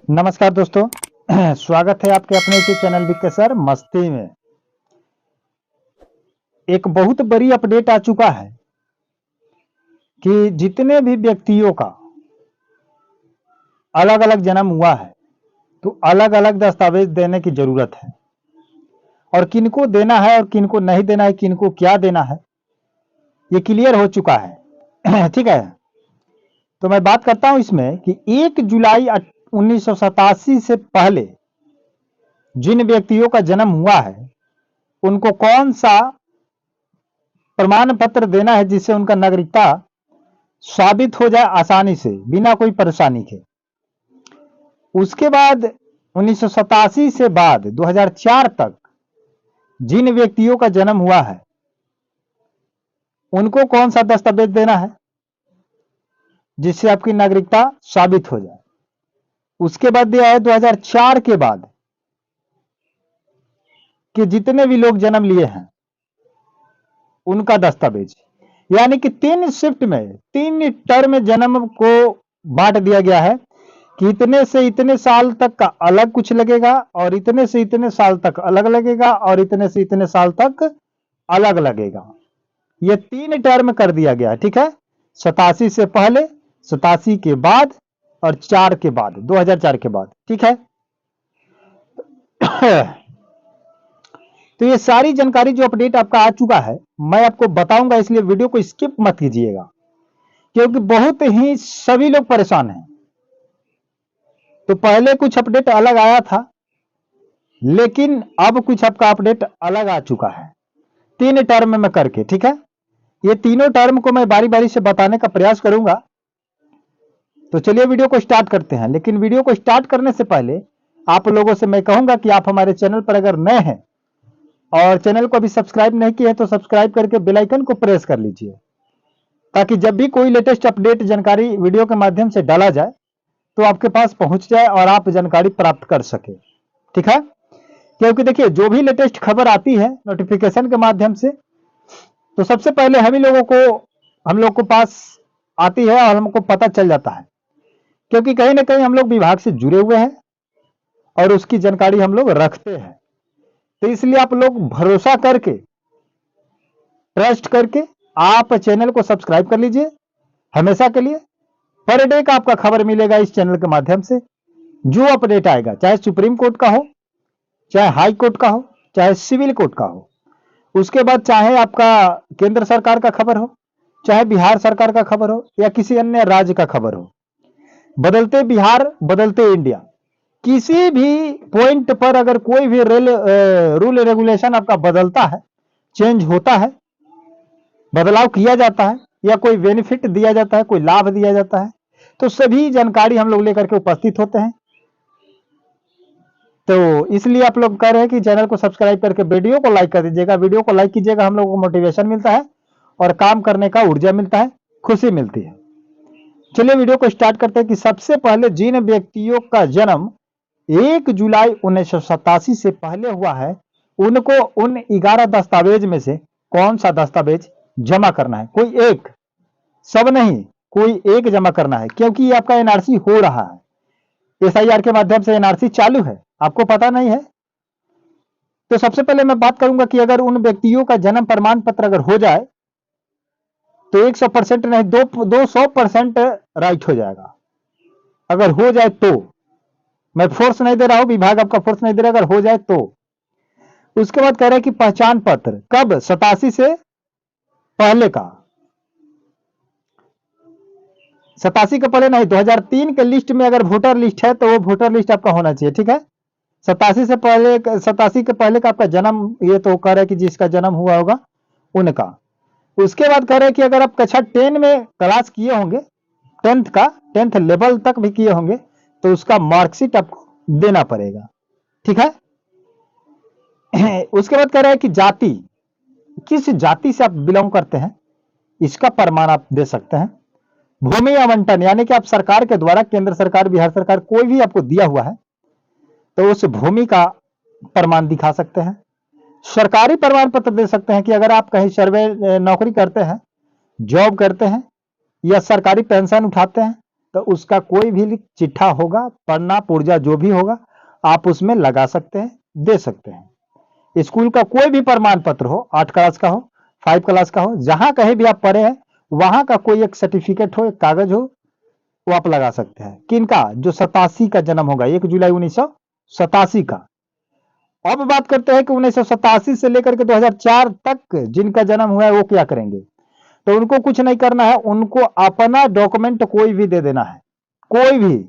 नमस्कार दोस्तों। स्वागत है आपके अपने यूट्यूब चैनल विके सर मस्ती में। एक बहुत बड़ी अपडेट आ चुका है कि जितने भी व्यक्तियों का अलग अलग जन्म हुआ है तो अलग अलग दस्तावेज देने की जरूरत है, और किनको देना है और किनको नहीं देना है, किनको क्या देना है, ये क्लियर हो चुका है। ठीक है, तो मैं बात करता हूं इसमें कि 1 जुलाई 1987 से पहले जिन व्यक्तियों का जन्म हुआ है उनको कौन सा प्रमाण पत्र देना है जिससे उनका नागरिकता साबित हो जाए आसानी से, बिना कोई परेशानी के। उसके बाद 1987 से बाद 2004 तक जिन व्यक्तियों का जन्म हुआ है उनको कौन सा दस्तावेज देना है जिससे आपकी नागरिकता साबित हो जाए। उसके बाद दिया है 2004 के बाद कि जितने भी लोग जन्म लिए हैं उनका दस्तावेज, यानी कि 3 शिफ्ट में 3 टर्म जन्म को बांट दिया गया है कि इतने से इतने साल तक का अलग कुछ लगेगा और इतने से इतने साल तक अलग लगेगा और इतने से इतने साल तक अलग लगेगा। ये 3 टर्म कर दिया गया है। ठीक है, 87 से पहले, 87 के बाद और 4 के बाद, 2004 के बाद। ठीक है, तो ये सारी जानकारी जो अपडेट आपका आ चुका है मैं आपको बताऊंगा, इसलिए वीडियो को स्किप मत कीजिएगा क्योंकि बहुत ही सभी लोग परेशान हैं। तो पहले कुछ अपडेट अलग आया था लेकिन अब कुछ आपका अपडेट अलग आ चुका है 3 टर्म में करके। ठीक है, ये तीनों टर्म को मैं बारी बारी से बताने का प्रयास करूंगा। तो चलिए वीडियो को स्टार्ट करते हैं, लेकिन वीडियो को स्टार्ट करने से पहले आप लोगों से मैं कहूंगा कि आप हमारे चैनल पर अगर नए हैं और चैनल को अभी सब्सक्राइब नहीं किए हैं तो सब्सक्राइब करके बेल आइकन को प्रेस कर लीजिए, ताकि जब भी कोई लेटेस्ट अपडेट जानकारी वीडियो के माध्यम से डाला जाए तो आपके पास पहुंच जाए और आप जानकारी प्राप्त कर सके। ठीक है, क्योंकि देखिए जो भी लेटेस्ट खबर आती है नोटिफिकेशन के माध्यम से तो सबसे पहले हम लोग को पास आती है और हमको पता चल जाता है, क्योंकि कहीं ना कहीं हम लोग विभाग से जुड़े हुए हैं और उसकी जानकारी हम लोग रखते हैं। तो इसलिए आप लोग भरोसा करके, ट्रस्ट करके आप चैनल को सब्सक्राइब कर लीजिए। हमेशा के लिए पर डे का आपका खबर मिलेगा इस चैनल के माध्यम से। जो अपडेट आएगा, चाहे सुप्रीम कोर्ट का हो, चाहे हाई कोर्ट का हो, चाहे सिविल कोर्ट का हो, उसके बाद चाहे आपका केंद्र सरकार का खबर हो, चाहे बिहार सरकार का खबर हो या किसी अन्य राज्य का खबर हो, बदलते बिहार बदलते इंडिया, किसी भी पॉइंट पर अगर कोई भी रूल रेगुलेशन आपका बदलता है, चेंज होता है, बदलाव किया जाता है या कोई बेनिफिट दिया जाता है, कोई लाभ दिया जाता है, तो सभी जानकारी हम लोग लेकर के उपस्थित होते हैं। तो इसलिए आप लोग कह रहे हैं कि चैनल को सब्सक्राइब करके वीडियो को लाइक कर दीजिएगा। वीडियो को लाइक कीजिएगा, हम लोगों को मोटिवेशन मिलता है और काम करने का ऊर्जा मिलता है, खुशी मिलती है। चलिए वीडियो को स्टार्ट करते हैं कि सबसे पहले जिन व्यक्तियों का जन्म 1 जुलाई 1987 से पहले हुआ है उनको उन 11 दस्तावेज में से कौन सा दस्तावेज जमा करना है। कोई एक, सब नहीं, कोई एक जमा करना है, क्योंकि ये आपका एनआरसी हो रहा है। एसआईआर के माध्यम से एनआरसी चालू है, आपको पता नहीं है। तो सबसे पहले मैं बात करूंगा कि अगर उन व्यक्तियों का जन्म प्रमाण पत्र अगर हो जाए तो 100% नहीं, 200% राइट हो जाएगा। अगर हो जाए तो, मैं फोर्स नहीं दे रहा हूं, विभाग आपका फोर्स नहीं दे रहा, अगर हो जाए तो। उसके बाद कह रहे हैं कि पहचान पत्र कब, 87 से पहले का, 87 के पहले नहीं, 2003 के लिस्ट में अगर वोटर लिस्ट है तो वो वोटर लिस्ट आपका होना चाहिए। ठीक है, 87 से पहले, 87 के पहले का आपका जन्म, ये तो कह रहे हैं कि जिसका जन्म हुआ होगा उनका। उसके बाद कह रहे हैं कि अगर आप कक्षा 10 में क्लास किए होंगे, 10th लेवल तक भी किए होंगे तो उसका मार्कशीट आपको देना पड़ेगा। ठीक है, उसके बाद कह रहे हैं कि जाति, किस जाति से आप बिलोंग करते हैं इसका प्रमाण आप दे सकते हैं। भूमि आवंटन, यानी कि आप सरकार के द्वारा, केंद्र सरकार, बिहार सरकार, कोई भी आपको दिया हुआ है तो उस भूमि का प्रमाण दिखा सकते हैं। सरकारी प्रमाण पत्र दे सकते हैं कि अगर आप कहीं सर्वे नौकरी करते हैं, जॉब करते हैं या सरकारी पेंशन उठाते हैं तो उसका कोई भी चिट्ठा होगा, पन्ना पुर्जा जो भी होगा, आप उसमें लगा सकते हैं, दे सकते हैं। स्कूल का कोई भी प्रमाण पत्र हो, 8 क्लास का हो, 5 क्लास का हो, जहां कहीं भी आप पढ़े हैं वहां का कोई एक सर्टिफिकेट हो, एक कागज हो, वो आप लगा सकते हैं। किनका? जो 87 का जन्म होगा, 1 जुलाई 1987 का। अब बात करते हैं कि 1987 से लेकर के 2004 तक जिनका जन्म हुआ है वो क्या करेंगे। तो उनको कुछ नहीं करना है, उनको अपना डॉक्यूमेंट कोई भी दे देना है, कोई भी,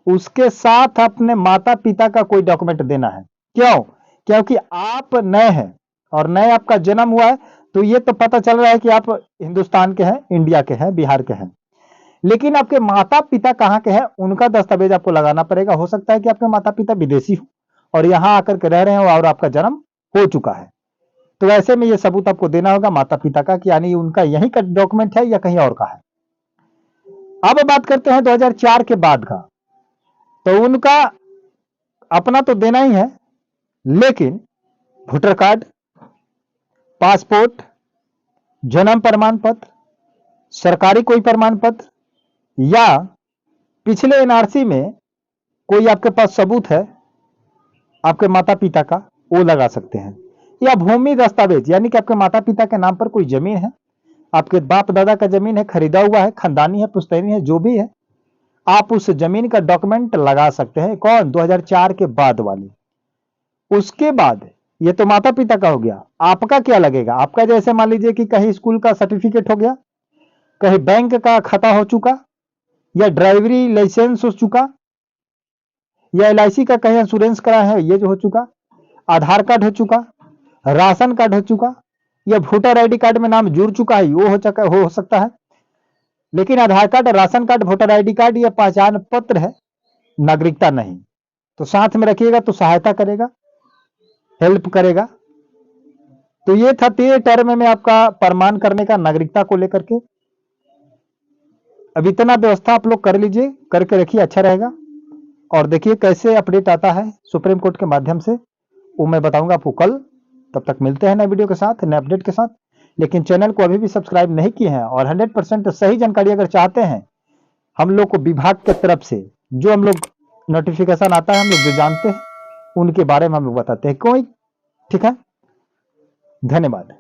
उसके साथ अपने माता पिता का कोई डॉक्यूमेंट देना है। क्यों? क्योंकि आप नए हैं और नए आपका जन्म हुआ है, तो ये तो पता चल रहा है कि आप हिंदुस्तान के हैं, इंडिया के हैं, बिहार के हैं, लेकिन आपके माता पिता कहाँ के हैं उनका दस्तावेज आपको लगाना पड़ेगा। हो सकता है कि आपके माता पिता विदेशी हो और यहाँ आकर के रह रहे हो और आपका जन्म हो चुका है, तो ऐसे में ये सबूत आपको देना होगा माता पिता का कि यानी उनका यही का डॉक्यूमेंट है या कहीं और का है। अब बात करते हैं 2004 के बाद का, तो उनका अपना तो देना ही है, लेकिन वोटर कार्ड, पासपोर्ट, जन्म प्रमाण पत्र, सरकारी कोई प्रमाण पत्र, या पिछले एनआरसी में कोई आपके पास सबूत है आपके माता पिता का, वो लगा सकते हैं। या भूमि दस्तावेज, यानी कि आपके माता पिता के नाम पर कोई जमीन है, आपके बाप दादा का जमीन है, खरीदा हुआ है, खानदानी है, पुश्तैनी है, जो भी है, आप उस जमीन का डॉक्यूमेंट लगा सकते हैं। कौन? 2004 के बाद वाले। उसके बाद ये तो माता पिता का हो गया, आपका क्या लगेगा? आपका जैसे मान लीजिए कि कहीं स्कूल का सर्टिफिकेट हो गया, कहीं बैंक का खाता हो चुका, या ड्राइवरी लाइसेंस हो चुका, या एलआईसी का कहीं इंश्योरेंस करा है, ये जो हो चुका, आधार कार्ड हो चुका, राशन कार्ड हो चुका, या वोटर आईडी कार्ड में नाम जुड़ चुका है, वो हो सकता है। लेकिन Aadhaar card, ration card, voter ID card या पहचान पत्र है, नागरिकता नहीं। तो साथ में रखिएगा तो सहायता करेगा, हेल्प करेगा। तो ये था 3 टर्म में आपका प्रमाण करने का नागरिकता को लेकर के। अब इतना व्यवस्था आप लोग कर लीजिए, करके रखिए, अच्छा रहेगा। और देखिए कैसे अपडेट आता है सुप्रीम कोर्ट के माध्यम से, वो मैं बताऊंगा आपको कल। तब तक मिलते हैं नए वीडियो के साथ, नए अपडेट के साथ। लेकिन चैनल को अभी भी सब्सक्राइब नहीं किए हैं और 100% सही जानकारी अगर चाहते हैं, हम लोग को विभाग के तरफ से जो हम लोग नोटिफिकेशन आता है, हम लोग जो जानते हैं उनके बारे में हम लोग बताते हैं कोई। ठीक है, धन्यवाद।